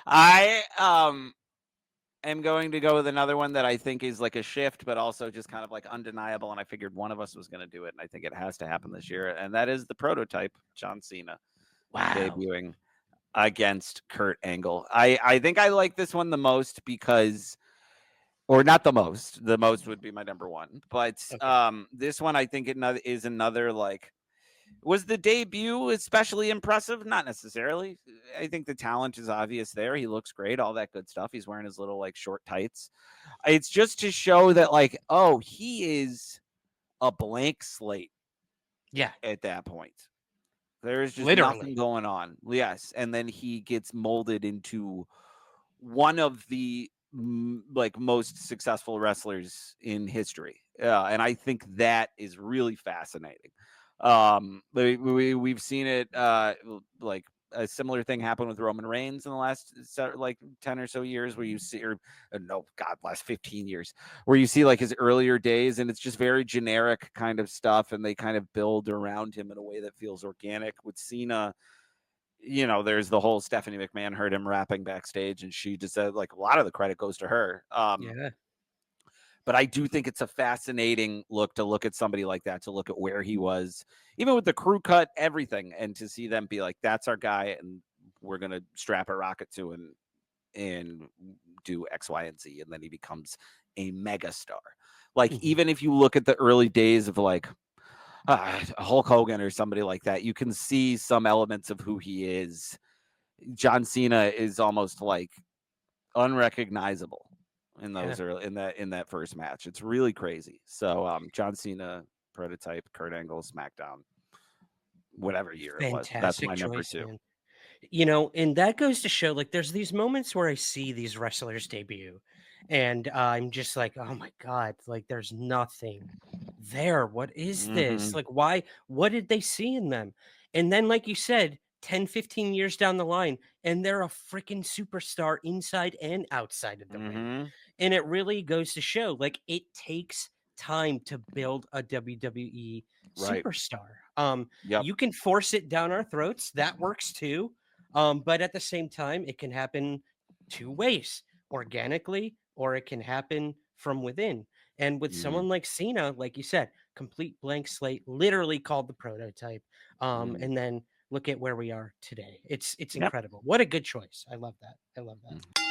I am going to go with another one that I think is like a shift, but also just kind of like undeniable. And I figured one of us was going to do it, and I think it has to happen this year. And that is the prototype, John Cena, Wow. debuting against Kurt Angle. I think I like this one the most because, or not the most. The most would be my number one, but Okay. this one I think is another like. Was the debut especially impressive? Not necessarily. I think the talent is obvious there. He looks great, all that good stuff. He's wearing his little like short tights. It's just to show that like, oh, he is a blank slate Yeah. at that point. There's just nothing Literally. going on. Yes, and then he gets molded into one of the like most successful wrestlers in history. And I think that is really fascinating. We've seen it like a similar thing happen with Roman Reigns in the last like 10 or so years where you see, or no, God, last 15 years, where you see like his earlier days and it's just very generic kind of stuff. And they kind of build around him in a way that feels organic. With Cena, there's the whole Stephanie McMahon heard him rapping backstage, and she just said like a lot of the credit goes to her. Yeah. But I do think it's a fascinating look to look at somebody like that, to look at where he was, even with the crew cut, everything, and to see them be like, "That's our guy," and we're gonna strap a rocket to and do X, Y, and Z, and then he becomes a mega star. Like Mhm. even if you look at the early days of like Hulk Hogan or somebody like that, you can see some elements of who he is. John Cena is almost like unrecognizable in Yeah. those early in that first match. It's really crazy. So John Cena prototype, Kurt Angle, SmackDown, whatever year it was. That's Fantastic my number choice, two. man. And that goes to show, like, there's these moments where I see these wrestlers debut, and I'm just like, oh my God, like, there's nothing there. What is this? Hmm. Like, why? What did they see in them? And then, like you said, 10, 15 years down the line, and they're a freaking superstar inside and outside of the ring. Hmm. And it really goes to show, like, it takes time to build a WWE Right. superstar. Yep. You can force it down our throats. That works too. But at the same time, it can happen two ways, organically, or it can happen from within. And with Hmm. someone like Cena, like you said, complete blank slate, literally called the prototype. Hmm. And then look at where we are today. It's Yep. incredible. What a good choice. I love that. I love that.